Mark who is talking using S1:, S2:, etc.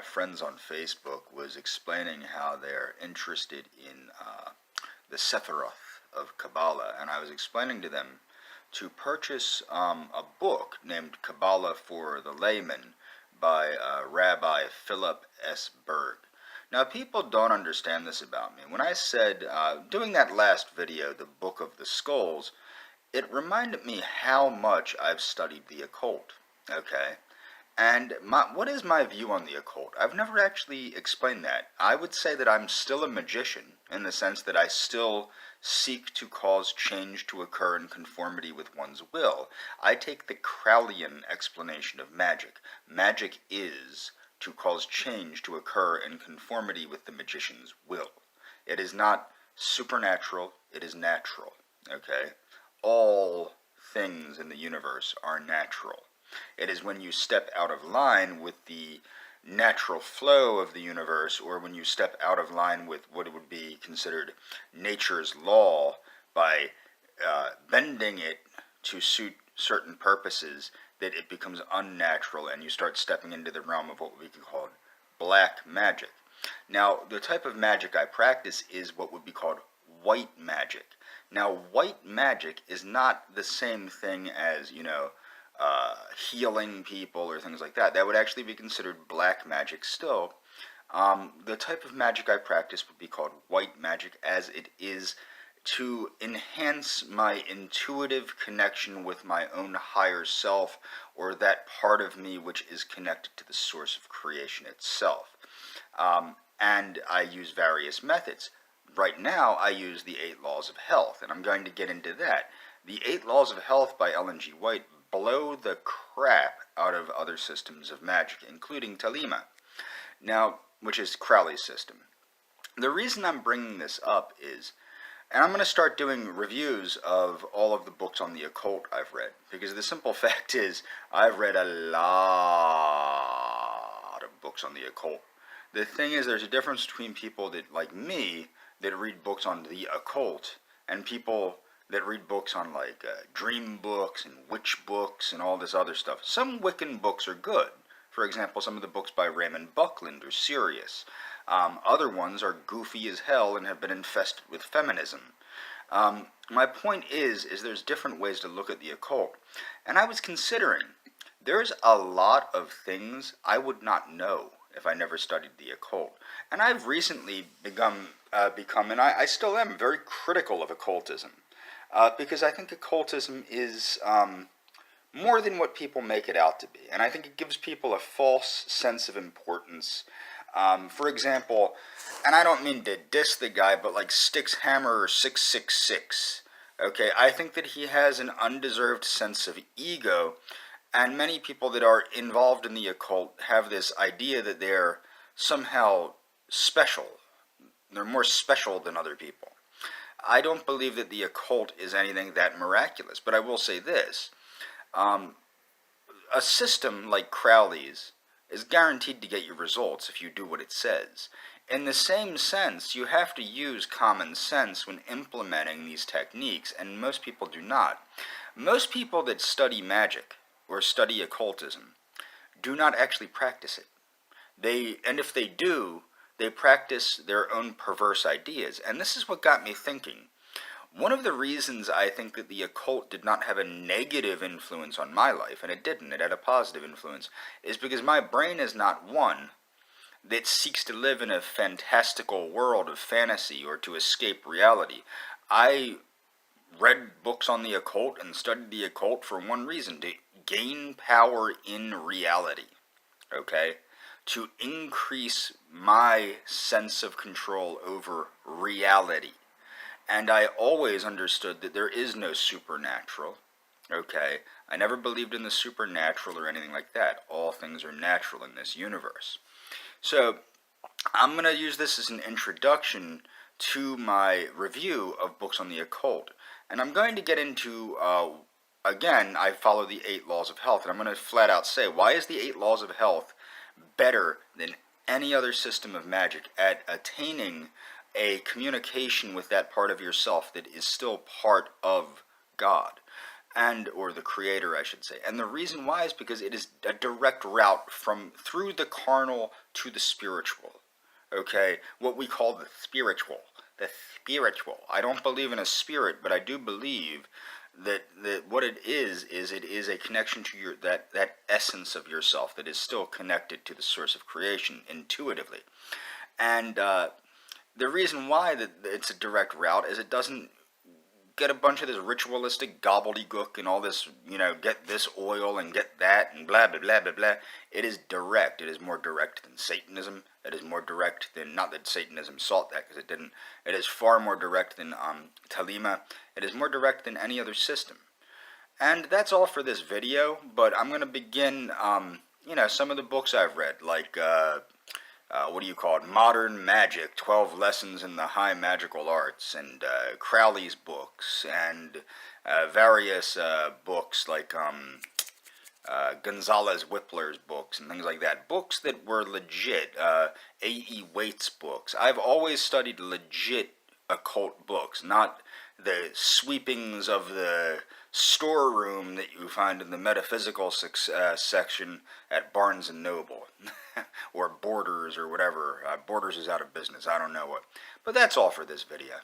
S1: friends on Facebook was explaining how they're interested in the Sephiroth of Kabbalah, and I was explaining to them to purchase a book named Kabbalah for the Layman by Rabbi Philip S. Berg. Now, people don't understand this about me. When I said, doing that last video, the Book of the Skulls, it reminded me how much I've studied the occult, okay? And what is my view on the occult? I've never actually explained that. I would say that I'm still a magician, in the sense that I still seek to cause change to occur in conformity with one's will. I take the Crowleyan explanation of magic. Magic is to cause change to occur in conformity with the magician's will. It is not supernatural, it is natural, okay? All things in the universe are natural. It is when you step out of line with the natural flow of the universe, or when you step out of line with what would be considered nature's law by bending it to suit certain purposes, that it becomes unnatural and you start stepping into the realm of what we could call black magic. Now, the type of magic I practice is what would be called white magic. Now, white magic is not the same thing as, healing people or things like that. That would actually be considered black magic still. The type of magic I practice would be called white magic, as it is to enhance my intuitive connection with my own higher self, or that part of me which is connected to the source of creation itself. And I use various methods. Right now, I use the 8 Laws of Health, and I'm going to get into that. The 8 Laws of Health by Ellen G. White blow the crap out of other systems of magic, including Thelema, now, which is Crowley's system. The reason I'm bringing this up is, and I'm going to start doing reviews of all of the books on the occult I've read, because the simple fact is, I've read a lot of books on the occult. The thing is, there's a difference between people that, like me, that read books on the occult, and people that read books on dream books and witch books and all this other stuff. Some Wiccan books are good. For example, some of the books by Raymond Buckland are serious. Other ones are goofy as hell and have been infested with feminism. My point is there's different ways to look at the occult. And I was considering, there's a lot of things I would not know if I never studied the occult. And I've recently become, and I still am, very critical of occultism. Because I think occultism is more than what people make it out to be. And I think it gives people a false sense of importance. For example, and I don't mean to diss the guy, but like Styx Hammer 666. Okay, I think that he has an undeserved sense of ego. And many people that are involved in the occult have this idea that they're somehow special. They're more special than other people. I don't believe that the occult is anything that miraculous, but I will say this. A system like Crowley's is guaranteed to get you results if you do what it says. In the same sense, you have to use common sense when implementing these techniques, and most people do not. Most people that study magic or study occultism do not actually practice it. And if they do, they practice their own perverse ideas. And this is what got me thinking. One of the reasons I think that the occult did not have a negative influence on my life, and it didn't, it had a positive influence, is because my brain is not one that seeks to live in a fantastical world of fantasy or to escape reality. I read books on the occult and studied the occult for one reason: to gain power in reality, okay? To increase my sense of control over reality. And I always understood that there is no supernatural, okay? I never believed in the supernatural or anything like that. All things are natural in this universe. So, I'm going to use this as an introduction to my review of books on the occult. And I'm going to get into, again, I follow the 8 Laws of Health, and I'm going to flat out say, why is the 8 Laws of Health better than any other system of magic at attaining a communication with that part of yourself that is still part of God? or the creator, I should say. And the reason why is because it is a direct route through the carnal to the spiritual. Okay, what we call the spiritual. The spiritual. I don't believe in a spirit, but I do believe that what it is it is a connection to that essence of yourself that is still connected to the source of creation intuitively. And the reason why that it's a direct route is it doesn't get a bunch of this ritualistic gobbledygook and all this, get this oil and get that and blah, blah, blah, blah, blah. It is direct. It is more direct than Satanism. It is more direct than, not that Satanism sought that, because it didn't. It is far more direct than Talima. It is more direct than any other system. And that's all for this video, but I'm going to begin, some of the books I've read, like, what do you call it, Modern Magic, 12 Lessons in the High Magical Arts, and Crowley's books, and various books like Gonzalez Whippler's books, and things like that. Books that were legit, A.E. Waite's books. I've always studied legit occult books, not the sweepings of the storeroom that you find in the metaphysical section at Barnes & Noble, or Borders, or whatever. Borders is out of business, I don't know what. But that's all for this video.